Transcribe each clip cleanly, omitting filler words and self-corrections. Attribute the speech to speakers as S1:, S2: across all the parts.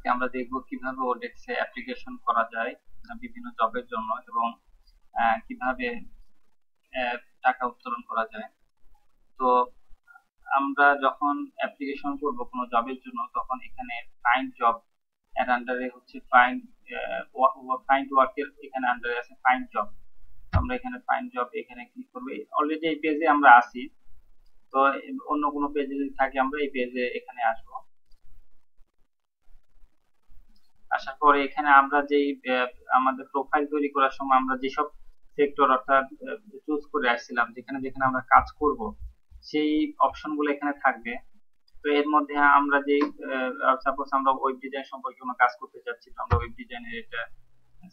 S1: আজকে আমরা দেখব কিভাবে ওডেক্সে অ্যাপ্লিকেশন করা যায় বিভিন্ন জবের জন্য এবং কিভাবে টাকা উত্তোলন করা যায়। তো আমরা যখন অ্যাপ্লিকেশন করব কোনো জবের জন্য তখন এখানে ফাইন্ড জব এর আন্ডারে হচ্ছে ফাইন্ড ওয়ার্কের এখানে আন্ডারে আছে ফাইন্ড জব। আমরা এখানে ফাইন্ড জব এখানে ক্লিক করব। অলরেডি এই পেজে আমরা আছি, তো অন্য কোনো পেজে যদি থাকে আমরা এই পেজে এখানে আসবো। আসার পরে এখানে আমরা যেই আমাদের প্রোফাইল তৈরি করার সময় আমরা যেসব সেক্টর অর্থাৎ চুজ করে আসছিলাম যেখানে যেখানে আমরা কাজ করব সেই অপশনগুলো এখানে থাকবে। তো এর মধ্যে আমরা যে সাপোজ আমরা ওয়েব ডিজাইন সম্পর্কে কোনো কাজ করতে চাচ্ছি, তো আমরা ওয়েব ডিজাইনের এটা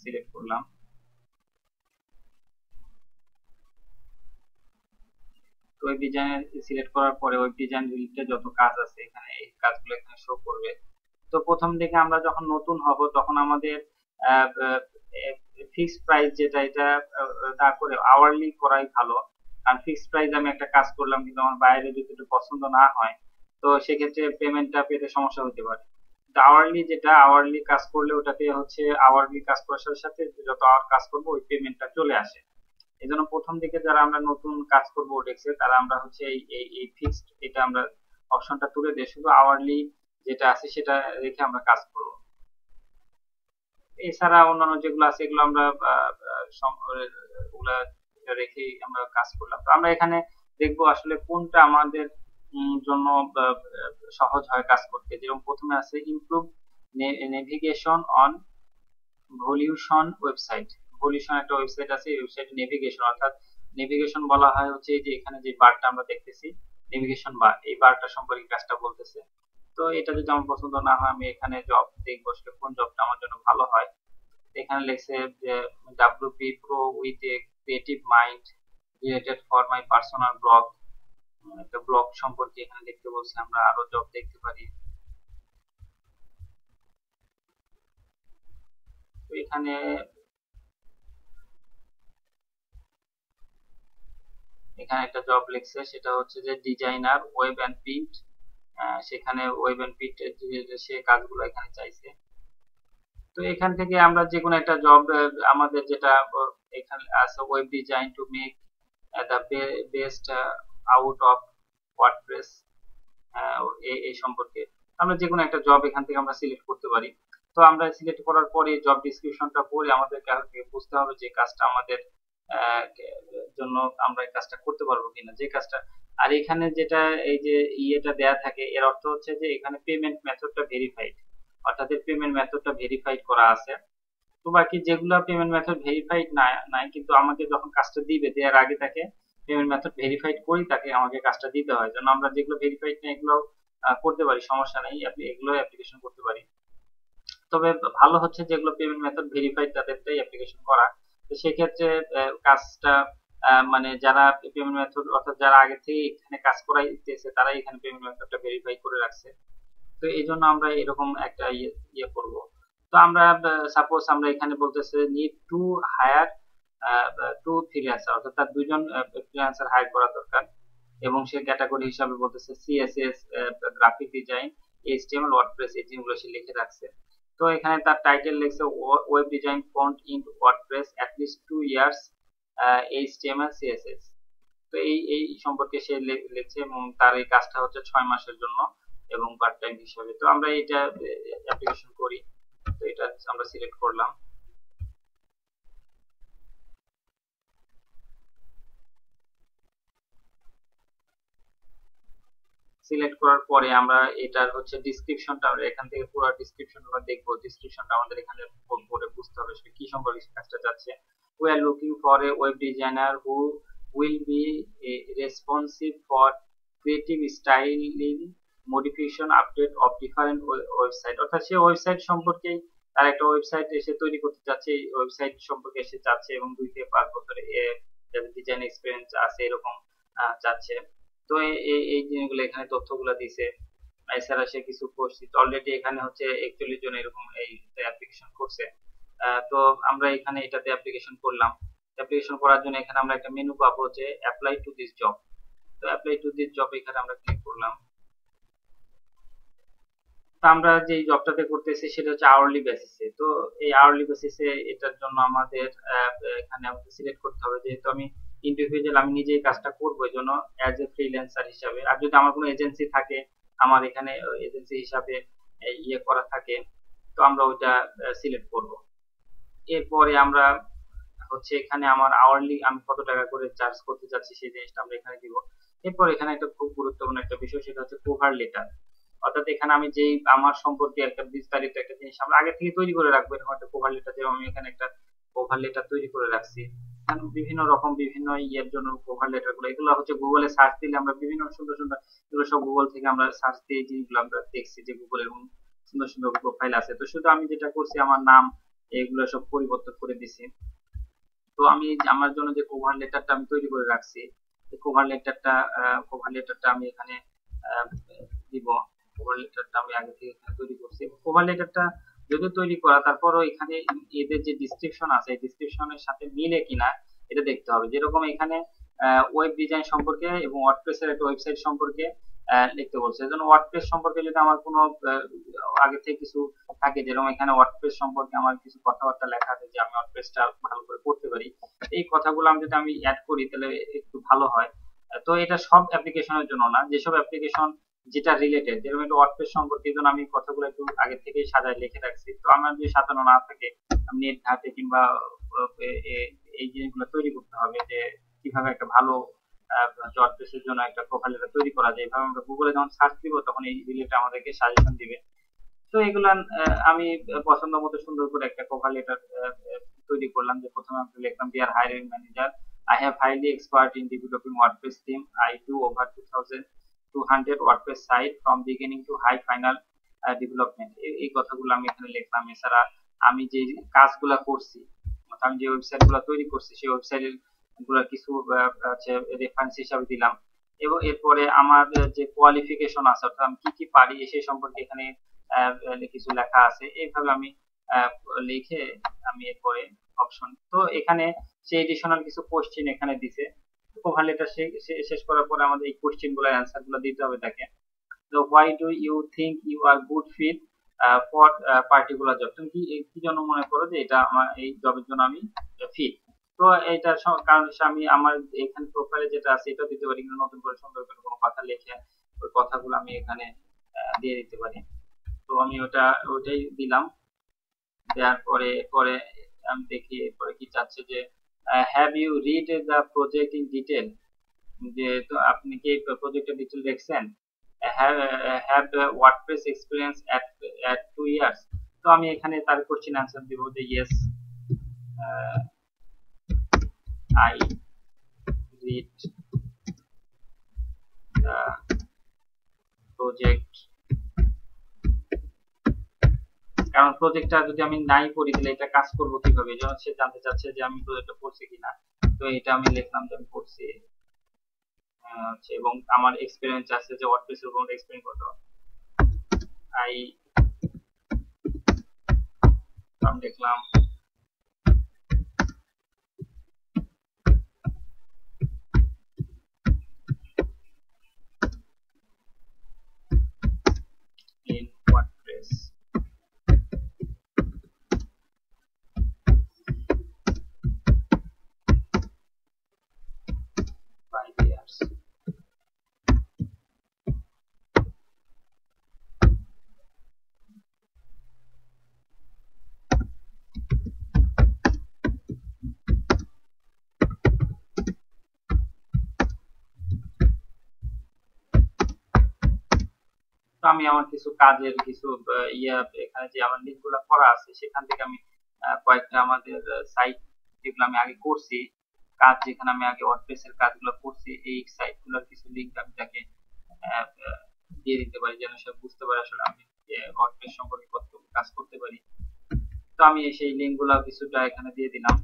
S1: সিলেক্ট করলাম। তো ওয়েব ডিজাইনের সিলেক্ট করার পরে ওয়েব ডিজাইন রিলেটেড যত কাজ আছে এখানে এই কাজগুলো এখানে শো করবে। তো প্রথম দিকে আমরা যখন নতুন হব তখন আমাদের ফিক্সড প্রাইস যেটা এটা না করে আওয়ারলি করাই ভালো, কারণ ফিক্সড প্রাইস আমি একটা কাজ করলাম কিন্তু আমার বাইরে যদি একটু পছন্দ না হয় তো সেক্ষেত্রে পেমেন্টটা পেতে সমস্যা হতে পারে। আওয়ারলি যেটা আওয়ারলি কাজ করলে ওটাতে হচ্ছে আওয়ারলি কাজ করার সাথে সাথে যত আওয়ার কাজ করবো ওই পেমেন্টটা চলে আসে। এই জন্য প্রথম দিকে যারা আমরা নতুন কাজ করবো ওডেক্সে তারা আমরা হচ্ছে এই ফিক্সড এটা আমরা অপশনটা তুলে দিয়ে শুধু আওয়ারলি যেটা আছে সেটা রেখে আমরা কাজ করব। এছাড়া অন্যান্য যেগুলো আছে এগুলো আমরা ওগুলা রেখেই আমরা কাজ করলাম। তো আমরা এখানে দেখবো আসলে কোনটা আমাদের জন্য সহজ হয় কাজ করতে। যেরকম প্রথমে আছে ইমপ্রুভ নেভিগেশন অন ভলিউশন ওয়েবসাইট। ভলিউশন একটা ওয়েবসাইট আছে, এই ওয়েবসাইটে নেভিগেশন অর্থাৎ নেভিগেশন বলা হয় হচ্ছে যে এখানে যে বারটা আমরা দেখতেছি নেভিগেশন বার, এই বারটা সম্পর্কে কাজটা বলতেছে। তো এটা যদি আমার পছন্দ না হয় আমি এখানে জব দেখবো আসলে কোন জবটা আমার জন্য ভালো হয়। এখানে লেখছে যে WP Pro with a creative mind related for my personal blog, একটা ব্লগ সম্পর্কে এখানে দেখতে বলছে। আমরা আরো জব দেখতে পারি। তো এখানে একটা জব লিখছে সেটা হচ্ছে যে ডিজাইনার ওয়েব অ্যান্ড প্রিন্ট, সেখানে ওয়েব অ্যান্ড প্রিন্ট সে কাজগুলো এখানে চাইছে। তো এখান থেকে আমরা যে কোনো একটা জব আমাদের যেটা এখানে আছে web design to make the best out of WordPress, এই সম্পর্কে আমরা যে কোনো একটা জব এখান থেকে আমরা সিলেক্ট করতে পারি। তো আমরা সিলেক্ট করার পরে জব ডিসক্রিপশনটা পড়ে আমাদেরকে বুঝতে হবে যে কাজটা আমাদের জন্য আমরা এই কাজটা করতে পারবো কিনা, যে কাজটা। আর এখানে যেটা এই যে ইয়েটা দেয়া থাকে এর অর্থ হচ্ছে যে এখানে পেমেন্ট মেথডটা ভেরিফাইড, অর্থাৎ পেমেন্ট মেথডটা ভেরিফাইড করা আছে। তো বাকি যেগুলো পেমেন্ট মেথড ভেরিফাইড নাই কিন্তু আমাকে যখন কাজটা দিবে দেওয়ার আগে তাকে পেমেন্ট মেথড ভেরিফাইড করি তাকে আমাকে কাজটা দিতে হয়। যেন আমরা যেগুলো ভেরিফাইড না এগুলো করতে পারি, সমস্যা নেই, আপনি এগুলো অ্যাপ্লিকেশন করতে পারি। তবে ভালো হচ্ছে যেগুলো পেমেন্ট মেথড ভেরিফাইড তাদেরটাই অ্যাপ্লিকেশন করা। তো সেক্ষেত্রে কাজটা মানে যারা পেমেন্ট মেথড অর্থাৎ যারা আগে থেকে এখানে কাজ করাইতেছে তারা এখানে পেমেন্ট মেথডটা ভেরিফাই করে রাখছে। তো এই জন্য আমরা এরকম একটা ইয়ে করব। তো আমরা সাপোজ আমরা এখানে বলতেছে নিড টু হায়ার 2 ফ্রিল্যান্সার, অর্থাৎ তার 2জন ফ্রিল্যান্সার হায়ার করা দরকার এবং সে ক্যাটাগরি হিসাবে বলতেছে CSS, graphic design, HTML, WordPress, এই জিনিসগুলো সে লিখে রাখছে। তো এখানে তার টাইটেল লিখছে web design front in WordPress at least 2 years, HTML CSS। তো এই সম্পর্কে সে লিখছে এবং তার এই কাজটা হচ্ছে 6 মাসের জন্য এবং পার্ট টাইম হিসাবে। তো আমরা এটা অ্যাপ্লিকেশন করি। তো এটা আমরা সিলেক্ট করলাম। সিলেক্ট করার পরে আমরা এটার হচ্ছে ডিসক্রিপশনটা আমরা এখান থেকে পুরো ডিসক্রিপশনটা দেখবো। ডিসক্রিপশনটা আমাদের এখানে পড়ে বুঝতে হবে সেটা কি সম্পর্কে কাজটা যাচ্ছে। We are looking for a web designer who will be responsive for creative styling, modification, update of different website, অর্থাৎ সে ওয়েবসাইট সম্পর্কে তার একটা ওয়েবসাইট এসে তৈরি করতে চাচ্ছে, এই ওয়েবসাইট সম্পর্কে এসে চাচ্ছে এবং 2 থেকে 5 বছরে ডিজাইন এক্সপিরিয়েন্স আছে এরকম চাচ্ছে। তো এই জিনিসগুলো এখানে তথ্যগুলো দিছে। এছাড়া সে কিছু কোর্স অলরেডি এখানে হচ্ছে 41 জন এরকম এই অ্যাপ্লিকেশন করছে। তো আমরা এখানে এটাতে অ্যাপ্লিকেশন করলাম। অ্যাপ্লিকেশন করার জন্য এখানে আমরা একটা মেনু পাবো যে অ্যাপ্লাই টু দিস জব। তো অ্যাপ্লাই টু দিস জব এখানে আমরা ক্লিক করলাম। তো আমরা যে জবটাতে করতেছি সেটা হচ্ছে আওয়ারলি বেসিসে। তো এই আওয়ারলি বেসিসে এটার জন্য আমাদের এখানে আমাদের সিলেক্ট করতে হবে, যেহেতু আমি ইন্ডিভিজুয়াল, আমি নিজেই কাজটা করবো, এই জন্য অ্যাজ এ ফ্রিল্যান্সার হিসাবে। আর যদি আমার কোনো এজেন্সি থাকে, আমার এখানে এজেন্সি হিসাবে ইয়ে করা থাকে, তো আমরা ওইটা সিলেক্ট করব। এরপরে আমরা হচ্ছে এখানে আমার আওয়ারলি আমি কত টাকা করে চার্জ করতে চাচ্ছি সেই জিনিসটা আমরা এখানে দিব। এরপর এখানে একটা খুব গুরুত্বপূর্ণ একটা বিষয়, সেটা হচ্ছে কভার লেটার। অর্থাৎ এখানে আমি যেই আমার সম্পর্কে একটা বিস্তারিত একটা জিনিস আমরা আগে থেকে তৈরি করে রাখবো, এরকম একটা কভার লেটার। যেমন আমি এখানে একটা কভার লেটার তৈরি করে রাখছি। বিভিন্ন রকম বিভিন্ন ইয়ের জন্য কভার লেটার গুলো, এগুলো হচ্ছে গুগলে সার্চ দিলে আমরা বিভিন্ন সুন্দর সুন্দর, এগুলো সব গুগল থেকে আমরা সার্চ দিয়ে জিনিসগুলো আমরা দেখছি যে গুগলে এরকম সুন্দর সুন্দর প্রোফাইল আছে। তো শুধু আমি যেটা করছি, আমার নাম এগুলো সব পরিবর্তন করে দিছি। তো আমি আমার জন্য যে কভার লেটারটা আমি তৈরি করে রাখছি, কভার লেটারটা আমি এখানে দিব। কভার লেটারটা আমি আগে থেকে এখানে তৈরি করছি। কভার লেটারটা যদি তৈরি করা, তারপরও এখানে এদের যে ডিসক্রিপশন আছে, এই ডিসক্রিপশনের সাথে মিলে কিনা এটা দেখতে হবে। যেরকম এখানে ওয়েব ডিজাইন সম্পর্কে এবং ওয়ার্ডপ্রেসের একটা ওয়েবসাইট সম্পর্কে লিখতে বলছে। এজন্য ওয়ার্ডপ্রেস সম্পর্কে যদি আমার কোনো আগে থেকে কিছু থাকে, যেরকম এখানে ওয়ার্ডপ্রেস সম্পর্কে আমার কিছু কথাবার্তা লেখা আছে যে আমি ওয়ার্ডপ্রেসটা ভালো করে করতে পারি, এই কথাগুলো আমি যদি আমি অ্যাড করি তাহলে একটু ভালো হয়। তো এটা সব অ্যাপ্লিকেশনের জন্য না, যেসব অ্যাপ্লিকেশন যেটা রিলেটেড, যেরকম একটু ওয়ার্ডপ্রেস সম্পর্কে যেন আমি কথাগুলো একটু আগে থেকে সাজায় লিখে রাখছি। তো আমার যদি সাজানো না থাকে, আমি নেট ঘাটে কিংবা এই জিনিসগুলো তৈরি করতে হবে যে কিভাবে একটা ভালো ওয়ার্ডপ্রেসের জন্য একটা প্রোফাইল তৈরি করা যায়। এভাবে আমরা গুগলে যখন সার্চ দিব তখন এই রিলেটেড আমাদেরকে সাজেশন দিবে। তো এগুলা আমি পছন্দ মতো সুন্দর করে একটা কভার লেটার তৈরি করলাম। যে প্রথমে আমি লিখলাম, dear hiring manager, I have highly expert in developing WordPress theme. I do over 2200 WordPress site from beginning to high final development. এই কথাগুলো আমি এখানে লিখলাম। এছাড়া আমি যে কাজগুলা করছি, আমি যে ওয়েবসাইট গুলা তৈরি করছি, সেই ওয়েবসাইটের গুলা কিছু রেফারেন্স হিসাবে দিলাম। এবং এরপরে আমার যে কোয়ালিফিকেশন আছে, অর্থাৎ আমি কি কি পারি সেই সম্পর্কে এখানে কিছু লেখা আছে। এইভাবে আমি লিখে আমি এরপরে অপশন, তো এখানে সে এডিশনাল কিছু কোশ্চেন এখানে দিছে। কভার লেটার শেষ করার পরে আমাদের এই কোশ্চেন গুলোর অ্যান্সার গুলো দিতে হবে তাকে। তো why do you think you are good fit for particular job, তুমি কি জন্য মনে করো যে এটা আমার এই জবের জন্য আমি ফিট। তো এটা কারণ আমি আমার এখানে প্রোফাইলে যেটা আছে এটা দিতে পারি, কিন্তু নতুন করে সুন্দর করে কোনো কথা লিখে ওই কথাগুলো আমি এখানে দিয়ে দিতে পারি। তো আমি ওটাই দিলাম। দেওয়ার পরে পরে আমি দেখি এরপরে কি চাচ্ছে যে have you read the project in detail, যে তো আপনি কি প্রজেক্টের ডিটেল দেখছেন। Have WordPress experience at 2 years। তো আমি এখানে তার কোশ্চেন আনসার দিব যে yes I read the project. কারণ প্রজেক্টটা যদি আমি নাই করি তাহলে এটা কাজ করবো কিভাবে, এই জন্য সে জানতে চাচ্ছে যে আমি প্রজেক্টটা করছি কিনা। তো এটা আমি লিখলাম যে আমি করছি, এবং আমার এক্সপিরিয়েন্স আছে যে ওয়ার্ডপ্রেস এর উপর এক্সপিরিয়েন্স কত। আই আমি দেখলাম in WordPress 5 years। তো আমি আমার কিছু কাজের কিছু এখানে যে আমার লিঙ্ক গুলা করা আছে সেখান থেকে আমি কয়েকটা আমাদের সাইট যেগুলো আমি আগে করছি, কাজ যেখানে আমি আগে ওয়ার্ডপ্রেস এর কাজগুলো করছি, এই সাইট গুলোর কিছু লিঙ্ক আমি তাকে দিয়ে দিতে পারি, যেন সে বুঝতে পারে আসলে আমি ওয়ার্ডপ্রেস সম্পর্কে কতটুকু কাজ করতে পারি। তো আমি সেই লিঙ্ক গুলা কিছুটা এখানে দিয়ে দিলাম,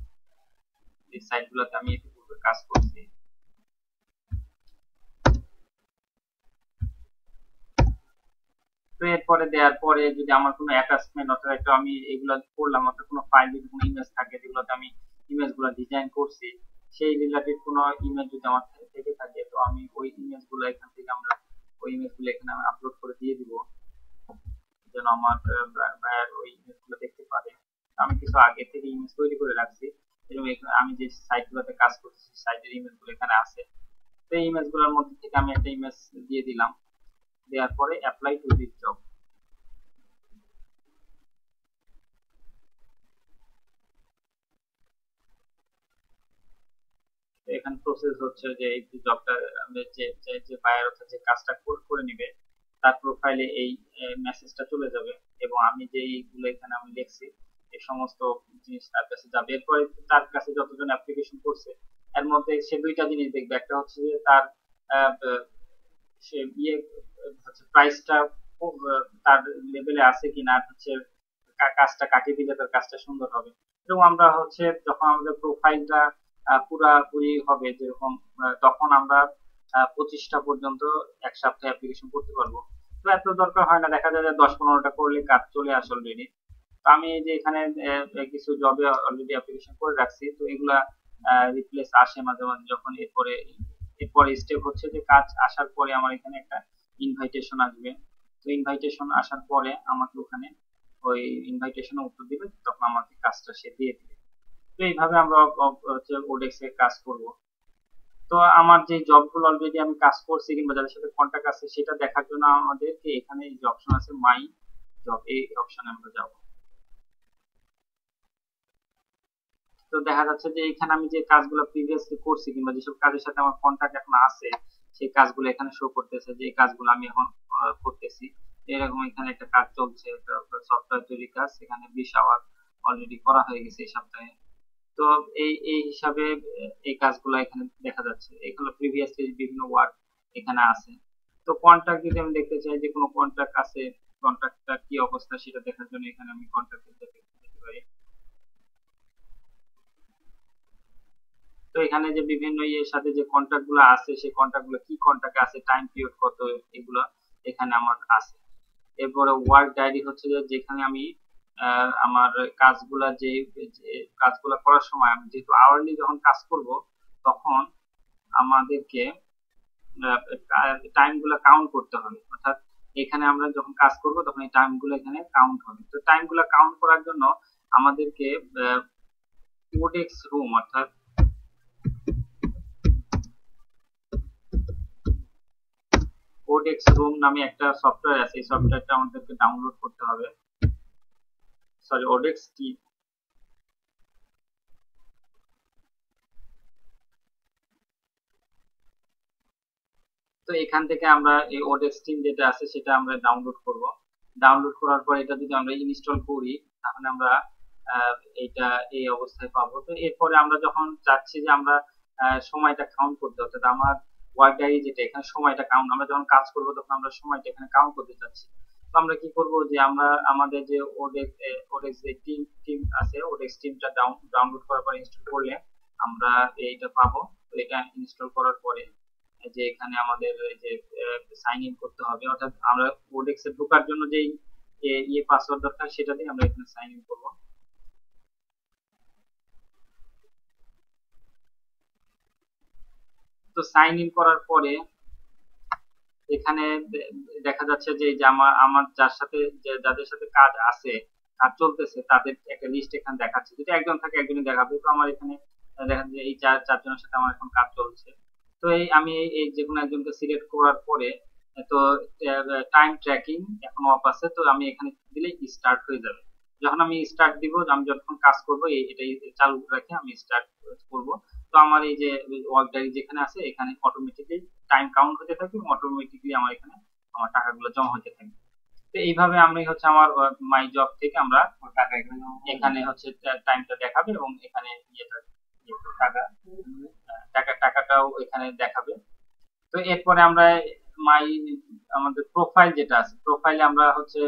S1: এই সাইট গুলোতে আমি ইতিপূর্বে কাজ করছি। তো এরপরে দেওয়ার পরে যদি আমার কোনো অ্যাটাচমেন্ট, অর্থাৎ একটা আমি এগুলো করলাম, অর্থাৎ কোনো ফাইল যদি কোনো ইমেজ থাকে যেগুলোতে আমি ইমেজ গুলো ডিজাইন করছি, সেই রিলেটেড কোনো ইমেজ যদি আমার থেকে থাকে, তো আমি ওই ইমেজ গুলো এখান থেকে আমরা ওই ইমেজ গুলো এখানে আপলোড করে দিয়ে দিব। আমার বায়ার ওই ইমেজগুলো দেখতে পারে। আমি কিছু আগে থেকে ইমেজ তৈরি করে রাখছি, এবং আমি যে সাইটগুলোতে কাজ করছি সাইটের ইমেজগুলো এখানে আছে। তো এই ইমেজগুলোর মধ্যে থেকে আমি একটা ইমেজ দিয়ে দিলাম, দেওয়ার পরে অ্যাপ্লাই টু দিস জব। এখানে প্রসেস হচ্ছে যে এই জবটা যে যে বায়ার অর্থাৎ যে কাজটা করে নিবে তার প্রোফাইলে এই মেসেজটা চলে যাবে, এবং আমি যে এইগুলো এখানে আমি লিখছি এই সমস্ত জিনিস তার কাছে যাবে। এরপরে তার কাছে যতজন অ্যাপ্লিকেশন করছে এর মধ্যে সে দুইটা জিনিস দেখবে, একটা হচ্ছে যে তার সে ইয়ে হচ্ছে প্রাইসটা তার লেভেলে আছে কিনা, আর হচ্ছে কাজটা কাকে দিলে তার কাজটা সুন্দর হবে। এবং আমরা হচ্ছে যখন আমাদের প্রোফাইলটা পুরাপুরি হবে যেরকম, তখন আমরা 25টা পর্যন্ত এক সপ্তাহে অ্যাপ্লিকেশন করতে পারবো। তো এত দরকার হয় না, দেখা যায় যে 10-15টা করলে কাজ চলে আসে অলরেডি। তো আমি এই যে এখানে কিছু জবে অলরেডি অ্যাপ্লিকেশন করে রাখছি, তো এগুলা রিপ্লেস আসে মাঝে মাঝে। যখন এরপরে স্টেপ হচ্ছে যে কাজ আসার পরে আমার এখানে একটা ইনভাইটেশন আসবে। তো ইনভাইটেশন আসার পরে আমাকে ওখানে ওই ইনভাইটেশনে উত্তর দিবে, তখন আমাকে কাজটা সে দিয়ে দিবে। তো এইভাবে আমরা হচ্ছে ওডেক্স এ কাজ করব। তো আমার যে জবগুলো অলরেডি আমি কাজ করছি কিংবা যাদের সাথে কন্ট্যাক্ট আছে সেটা দেখার জন্য আমাদেরকে এখানে যে অপশন আছে মাই জব, এই অপশনে আমরা যাব। তো দেখা যাচ্ছে যে এখানে আমি যে কাজগুলো প্রিভিয়াসলি করছি কিংবা যেসব কাজের সাথে আমার কন্ট্যাক্ট এখন আছে সেই কাজগুলো এখানে শো করতেছে, যে এই কাজগুলো আমি এখন করতেছি। এরকম এখানে একটা কাজ চলছে, একটা সফটওয়্যার তৈরি কাজ, এখানে 20 আওয়ার অলরেডি করা হয়ে গেছে এই সপ্তাহে। তো এই এই হিসাবে এই কাজগুলো এখানে দেখা যাচ্ছে, এগুলো প্রিভিয়াসলি বিভিন্ন ওয়ার্ক এখানে আছে। তো কন্ট্রাক্ট যদি আমি দেখতে চাই যে কোনো কন্ট্রাক্ট আছে, কন্ট্রাক্টটা কি অবস্থা সেটা দেখার জন্য এখানে আমি কন্ট্রাক্ট দেখতে পারি। তো এখানে যে বিভিন্ন ইয়ের সাথে যে কন্ট্রাক্ট গুলো আছে সেই কন্ট্রাক্ট গুলো কি কন্ট্রাক্ট আছে, টাইম পিরিয়ড কত, এগুলো এখানে আমার আছে। এরপরে ওয়ার্ক ডায়েরি হচ্ছে যে যেখানে আমি আমার কাজগুলা যে কাজগুলা করার সময় আমি যেহেতু আওয়ারলি যখন কাজ করব তখন আমাদেরকে টাইম গুলা কাউন্ট করতে হবে। অর্থাৎ এখানে আমরা যখন কাজ করব তখন এই টাইম গুলো এখানে কাউন্ট হবে। তো টাইম গুলা কাউন্ট করার জন্য আমাদেরকে কোডেক্স রুম অর্থাৎ কোডেক্স রুম নামে একটা সফটওয়্যার আছে, এই সফটওয়্যারটা আমাদেরকে ডাউনলোড করতে হবে। সরি, ওডেক্স টি। তো এখান থেকে আমরা এই ওডেক্স টিম যেটা আছে সেটা আমরা ডাউনলোড করব। ডাউনলোড করার পর এটা যদি আমরা ইনস্টল করি তাহলে আমরা এইটা এই অবস্থায় পাবো। তো এরপরে আমরা যখন চাচ্ছি যে আমরা সময়টা কাউন্ট করতে, অর্থাৎ আমার ওয়ার্ক ডায়েরি যেটা এখানে সময়টা কাউন্ট, আমরা যখন কাজ করব তখন আমরা সময়টা এখানে কাউন্ট করতে চাচ্ছি। তো আমরা কি করব যে আমরা আমাদের যে ওডেক্স যে টিম আছে ওডেক্স টিমটা ডাউনলোড করার পর ইনস্টল করলে আমরা এইটা পাবো। তো এটা ইনস্টল করার পরে যে এখানে আমাদের যে সাইন ইন করতে হবে, অর্থাৎ আমরা ওডেক্স এ ঢোকার জন্য যেই ইয়ে পাসওয়ার্ড দরকার সেটা দিয়ে আমরা এখানে সাইন ইন করব। তো সাইন ইন করার পরে এখানে দেখা যাচ্ছে যে আমার আমার যার সাথে যাদের সাথে কাজ আছে কাজ চলতেছে তাদের একটা লিস্ট এখানে দেখাচ্ছে। যদি একজন থাকে একজনই দেখাবে। তো আমার এখানে দেখা যাচ্ছে এই চারজনের সাথে আমার এখন কাজ চলছে। তো এই আমি এই যে কোনো একজনকে সিলেক্ট করার পরে তো টাইম ট্র্যাকিং এখন অফ আছে, তো আমি এখানে দিলে স্টার্ট হয়ে যাবে। যখন আমি স্টার্ট দিব, আমি যখন কাজ করবো এটাই চালু রেখে আমি স্টার্ট করব। তো আমার এই যে ওয়ার্ক ডায়েরি যেখানে আছে এখানে অটোমেটিকলি টাইম কাউন্ট হতে থাকে এবং অটোমেটিকলি আমার এখানে আমার টাকাগুলো জমা হতে থাকে। তো এইভাবে আমি হচ্ছে আমার মাই জব থেকে আমরা এখানে হচ্ছে টাইমটা দেখাবে এবং এখানে ইয়েটা টাকা টাকাটাও এখানে দেখাবে। তো এরপরে আমরা মাই আমাদের প্রোফাইল যেটা আছে প্রোফাইলে আমরা হচ্ছে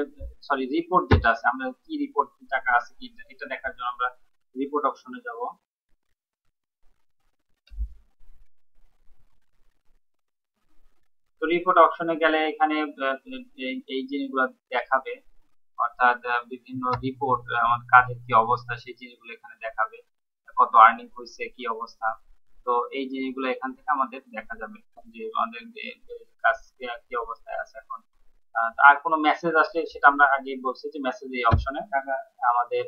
S1: সরি রিপোর্ট যেটা আছে আমরা কি রিপোর্ট টাকা আছে কি এটা দেখার জন্য আমরা রিপোর্ট অপশনে যাব। তো রিপোর্ট অপশনে গেলে এখানে এই জিনিসগুলো দেখাবে, অর্থাৎ বিভিন্ন রিপোর্ট আমার কাজের কি অবস্থা সেই জিনিসগুলো এখানে দেখাবে, কত আর্নিং হয়েছে কি অবস্থা। তো এই জিনিসগুলো এখান থেকে আমাদের দেখা যাবে যে আমাদের কাজ কি অবস্থায় আছে এখন। আর কোনো মেসেজ আসলে সেটা আমরা আগেই বলছি যে মেসেজ এই অপশনে আমাদের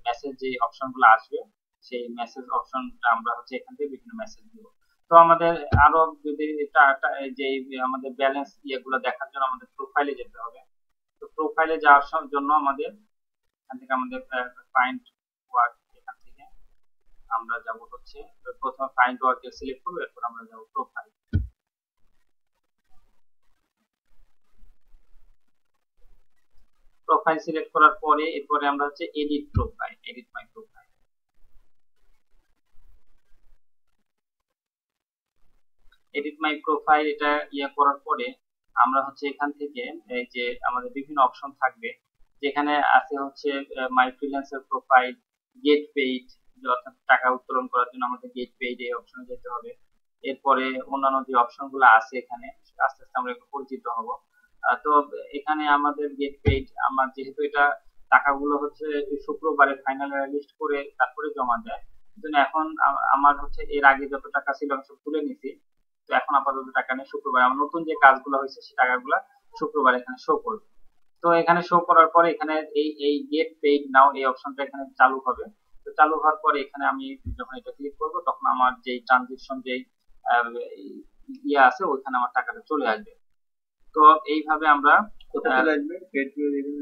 S1: মেসেজ যে অপশন গুলো আসবে সেই মেসেজ অপশনটা আমরা হচ্ছে এখান থেকে বিভিন্ন মেসেজ দিব। তো আমাদের আরো যদি যে আমাদের ব্যালেন্স ইয়েগুলো দেখার জন্য আমাদের প্রোফাইলে যেতে হবে। তো প্রোফাইলে যাওয়ার জন্য আমাদের এখান থেকে আমাদের ফাইন্ড ওয়ার্ক, এখান থেকে আমরা যাব হচ্ছে প্রথমে ফাইন্ড ওয়ার্ক সিলেক্ট করবো, এরপর আমরা যাব প্রোফাইল। প্রোফাইল সিলেক্ট করার পরে এরপরে আমরা হচ্ছে এডিট প্রোফাইল, এডিট মাই প্রোফাইল। এডিট মাই প্রোফাইল এটা ইয়ে করার পরে আমরা হচ্ছে এখান থেকে এই যে আমাদের বিভিন্ন অপশন থাকবে, যেখানে আছে হচ্ছে মাই ফ্রিল্যান্সার প্রোফাইল, গেট পেইড, অর্থাৎ টাকা উত্তোলন করার জন্য আমাদের গেট পেইড এই অপশনে যেতে হবে। এরপরে অন্যান্য যে অপশন গুলো আছে এখানে আস্তে আস্তে আমরা একটু পরিচিত হব। তো এখানে আমাদের গেট পেইড, আমার যেহেতু এটা টাকাগুলো হচ্ছে শুক্রবারে ফাইনাল লিস্ট করে তারপরে জমা দেয়, এখন আমার হচ্ছে এর আগে যত টাকা ছিল আমি সব তুলে নিছি। তো এখন আপাতত টাকা নেই, শুক্রবার আমার নতুন যে কাজগুলো হয়েছে সেই টাকাগুলো শুক্রবার এখানে শো করবে। তো এখানে শো করার পরে এখানে এই গেট পেইড নাও এই অপশনটা এখানে চালু হবে। তো চালু হওয়ার পরে এখানে আমি যখন এটা ক্লিক করব তখন আমার যেই ট্রানজেকশন যেই ইয়ে আছে ওইখানে আমার টাকাটা চলে আসবে। তো এইভাবে আমরা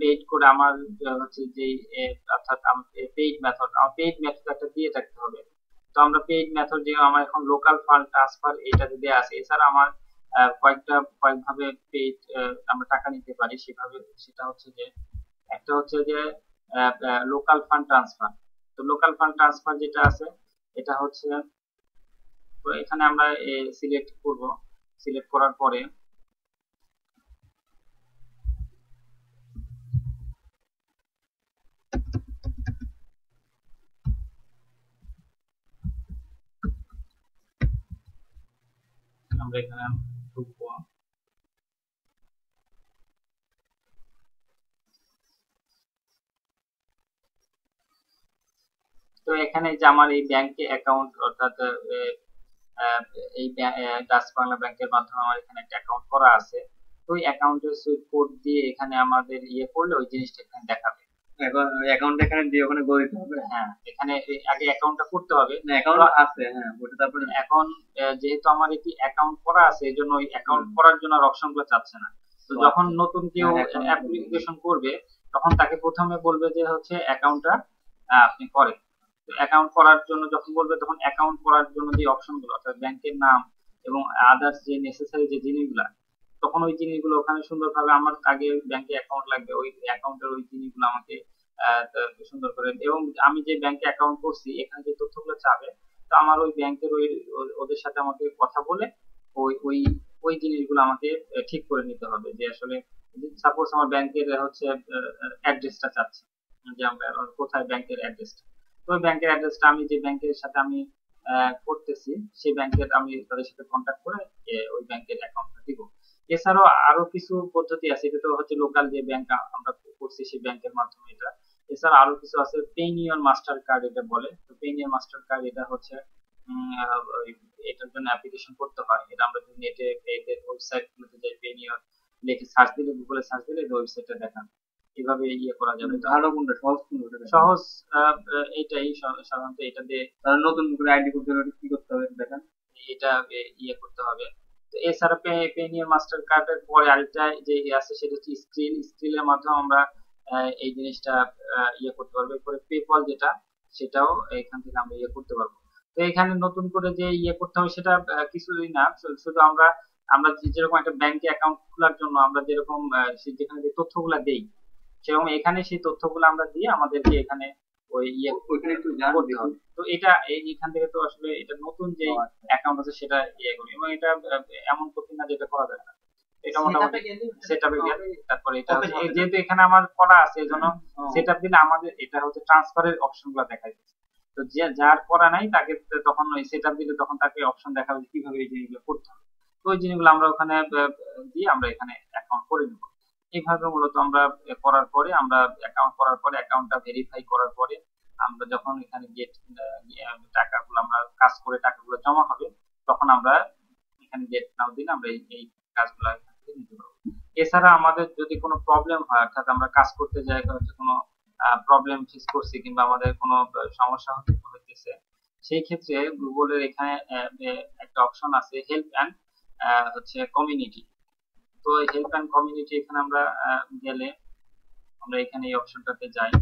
S1: পেইড করে আমার হচ্ছে যে অর্থাৎ পেইড মেথড, আমার পেইড মেথড একটা দিয়ে থাকতে হবে। তো আমরা পেইড মেথড যে আমার এখন লোকাল ফান্ড ট্রান্সফার এটা যদি আছে, এছাড়া আমার কয়েকভাবে পেইড আমরা টাকা নিতে পারি সেভাবে। সেটা হচ্ছে যে একটা হচ্ছে যে লোকাল ফান্ড ট্রান্সফার। তো লোকাল ফান্ড ট্রান্সফার যেটা আছে এটা হচ্ছে, তো এখানে আমরা সিলেক্ট করব, সিলেক্ট করার পরে আমরা এখানে ঢুকবো। তো এখানে যে আমার এই ব্যাংকে অ্যাকাউন্ট, অর্থাৎ এই ডাচ বাংলা ব্যাংকের মাধ্যমে আমার এখানে একটা অ্যাকাউন্ট করা আছে। তো ওই অ্যাকাউন্টের সুইফট কোড দিয়ে এখানে আমাদের ইয়ে করলে ওই জিনিসটা এখানে দেখাবে। এখন অ্যাকাউন্ট এখানে দিয়ে ওখানে করে দিতে হবে। হ্যাঁ, এখানে আগে অ্যাকাউন্টটা করতে হবে। না, অ্যাকাউন্ট আছে, হ্যাঁ, ওটা তারপরে এখন যেহেতু আমার একটি অ্যাকাউন্ট করা আছে এজন্য ওই অ্যাকাউন্ট করার জন্য আর অপশনগুলো চাচ্ছে না। তো যখন নতুন কেউ অ্যাপ্লিকেশন করবে তখন তাকে প্রথমে বলবে যে হচ্ছে অ্যাকাউন্টটা আপনি করেন। অ্যাকাউন্ট করার জন্য যখন বলবে তখন অ্যাকাউন্ট করার জন্য যে অপশনগুলো অর্থাৎ ব্যাংকের নাম এবং আদার্স যে নেসেসারি যে জিনিসগুলো, তখন ওই জিনিসগুলো ওখানে সুন্দরভাবে আমার আগে ব্যাংকে অ্যাকাউন্ট লাগবে, ওই অ্যাকাউন্টের ওই জিনিসগুলো আমাকে সুন্দর করে, এবং আমি যে ব্যাংকে অ্যাকাউন্ট করছি এখানে যে তথ্যগুলো চাবে, তো আমার ওই ব্যাংকের ওই ওদের সাথে আমাকে কথা বলে ওই ওই ওই জিনিসগুলো আমাকে ঠিক করে নিতে হবে। যে আসলে সাপোজ আমার ব্যাংকের হচ্ছে অ্যাড্রেসটা চাচ্ছে, যে আমরা কোথায় ব্যাংকের অ্যাড্রেসটা, তো ওই ব্যাংকের অ্যাড্রেসটা আমি যে ব্যাংকের সাথে আমি করতেছি সেই ব্যাংকের আমি তাদের সাথে কন্ট্যাক্ট করে ওই ব্যাংকের অ্যাকাউন্টটা দিব। এছাড়াও আরো কিছু পদ্ধতি আছে, এটা তো হচ্ছে লোকাল যে ব্যাংক আমরা করছি সেই ব্যাংকের মাধ্যমে এটা। এছাড়া আরো কিছু আছে, পেইনিয়র মাস্টার কার্ড এটা বলে। তো পেইনিয়র মাস্টার কার্ড এটা হচ্ছে এটার জন্য অ্যাপ্লিকেশন করতে হয়। এটা আমরা যদি নেটে এদের ওয়েবসাইট গুলোতে যাই, পেইনিয়র লিখে সার্চ দিলে, গুগলে সার্চ দিলে এই ওয়েবসাইটটা দেখান। এভাবে ইয়ে করা যাবে। ভালো কোনটা, সহজ কোনটা? সহজ এইটাই সাধারণত। এটা দিয়ে নতুন করে আইডি করতে হলে কি করতে হবে দেখেন, এটা ইয়ে করতে হবে। তো এছাড়া পেনিয়ার মাস্টার কার্ডের পরে আরেকটা যে আছে সেটা হচ্ছে স্ক্রিলের মাধ্যমে আমরা এই জিনিসটা ইয়ে করতে পারবো। এরপরে পেপল যেটা, সেটাও এখান থেকে আমরা ইয়ে করতে পারবো। তো এখানে নতুন করে যে ইয়ে করতে হবে সেটা কিছুই না, শুধু আমরা আমরা যেরকম একটা ব্যাংকে অ্যাকাউন্ট খোলার জন্য আমরা যেরকম যেখানে যে তথ্যগুলা দেই, সেরকম এখানে সেই তথ্যগুলো আমরা দিয়ে আমাদেরকে এখানে ওই ইয়ে করতে হবে। তো এটা এইখান থেকে তো আসলে এটা নতুন যে অ্যাকাউন্ট আছে সেটা ইয়ে করি, এবং এটা এমন কঠিন না যেটা করা যায় না। এটা মোটামুটি সেটআপে গেলে তারপরে এটা যেহেতু এখানে আমার করা আছে এজন্য সেটআপ দিলে আমাদের এটা হচ্ছে ট্রান্সফারের অপশনগুলো দেখাই দিচ্ছে। তো যে যার করা নাই তাকে তখন ওই সেটআপ দিলে তখন তাকে অপশন দেখাবে কিভাবে এই জিনিসগুলো করতে হবে। তো ওই জিনিসগুলো আমরা ওখানে দিয়ে আমরা এখানে অ্যাকাউন্ট করে নেব। এইভাবে মূলত আমরা করার পরে, আমরা অ্যাকাউন্ট করার পরে, অ্যাকাউন্টটা ভেরিফাই করার পরে আমরা যখন এখানে গেট টাকাগুলো আমরা কাজ করে টাকাগুলো জমা হবে তখন আমরা এখানে গেট নাও দিলে আমরা এই কাজগুলো এখান থেকে নিতে পারবো। এছাড়া আমাদের যদি কোনো প্রবলেম হয়, অর্থাৎ আমরা কাজ করতে যাই কোনো প্রবলেম ফেস করছি কিংবা আমাদের কোনো সমস্যা হইতেছে, সেই ক্ষেত্রে গুগলের এখানে একটা অপশন আছে হেল্প অ্যান্ড হচ্ছে কমিউনিটি। তো হেল্প অ্যান্ড কমিউনিটি এখানে আমরা গেলে আমরা এখানে এই অপশনটাতে যাই।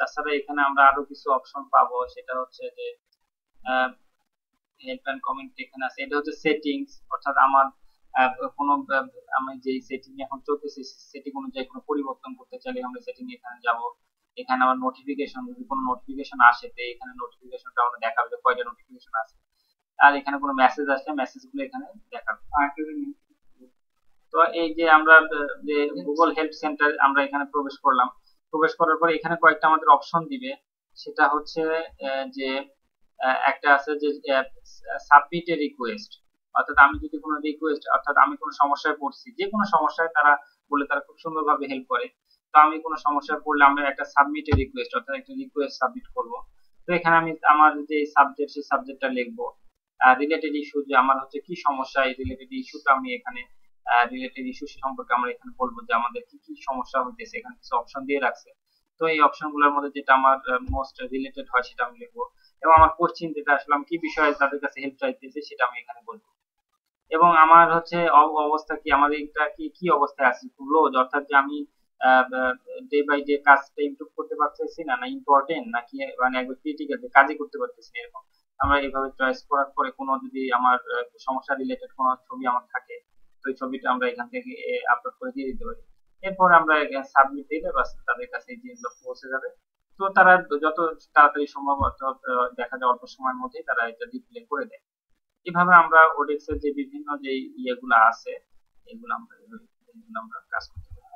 S1: তাছাড়া এখানে আমরা আরো কিছু অপশন পাবো, সেটা হচ্ছে যে হেল্প এন্ড কমিউনিটি এখানে আছে। এটা হচ্ছে সেটিংস, অর্থাৎ আমার কোনো আমি যে সেটিং এখন চলতেছে সেটিং অনুযায়ী কোনো পরিবর্তন করতে চাইলে আমরা সেটিং এখানে যাব। এখানে আমার নোটিফিকেশন, যদি কোনো নোটিফিকেশন আসে তো এখানে নোটিফিকেশনটা আমরা দেখাবে যে কয়টা নোটিফিকেশন আছে। আর এখানে কোনো মেসেজ আসলে মেসেজগুলো এখানে দেখাবে। তো এই যে আমরা যে গুগল হেল্প সেন্টার আমরা এখানে প্রবেশ করলাম, প্রবেশ করার পরে এখানে কয়েকটা আমাদের অপশন দিবে। সেটা হচ্ছে যে একটা আছে যে সাবমিট এ রিকোয়েস্ট, অর্থাৎ আমি যদি কোনো রিকোয়েস্ট, অর্থাৎ আমি কোনো সমস্যায় পড়ছি, যে কোনো সমস্যায় তারা বলে তারা খুব সুন্দরভাবে হেল্প করে। তো আমি কোনো সমস্যায় পড়লে আমি একটা সাবমিট এ রিকোয়েস্ট, অর্থাৎ একটা রিকোয়েস্ট সাবমিট করব। তো এখানে আমি আমার যে সাবজেক্ট সেই সাবজেক্টটা লিখবো। রিলেটেড ইস্যু, যে আমার হচ্ছে কি সমস্যা, এই রিলেটেড ইস্যুটা আমি এখানে রিলেটেড ইস্যু সম্পর্কে আমরা এখানে বলবো যে আমাদের কি কি সমস্যা হইতেছে, এখানে কিছু অপশন দিয়ে রাখছে। তো এই অপশন গুলোর মধ্যে যেটা আমার মোস্ট রিলেটেড হয় সেটা আমি লিখবো, এবং আমার কোশ্চিন যেটা আসলে আমি কি বিষয়ে তাদের কাছে হেল্প চাইতেছি সেটা আমি এখানে বলবো। এবং আমার হচ্ছে অবস্থা কি, আমাদের এটা কি কি অবস্থায় আছে, খুব লো, অর্থাৎ যে আমি ডে বাই ডে কাজটা ইমপ্রুভ করতে পারতেছি না, না ইম্পর্টেন্ট, নাকি মানে একবার ক্রিটিক্যাল যে কাজই করতে পারতেছি না, এরকম। আমরা এইভাবে চয়েস করার পরে কোনো যদি আমার সমস্যা রিলেটেড কোনো ছবি আমার থাকে, তো ওই ছবিটা আমরা এখান থেকে আপলোড করে দিয়ে দিতে পারি। এরপর আমরা সাবমিট দিলে বাস তাদের কাছে এই জিনিসগুলো পৌঁছে যাবে। তো তারা যত তাড়াতাড়ি সম্ভব, অর্থাৎ দেখা যায় অল্প সময়ের মধ্যেই তারা এটা ডিসপ্লে করে দেয়। এভাবে আমরা ওডেক্স এর যে বিভিন্ন যে ইয়েগুলো আছে, এগুলো আমরা কাজ করতে পারি।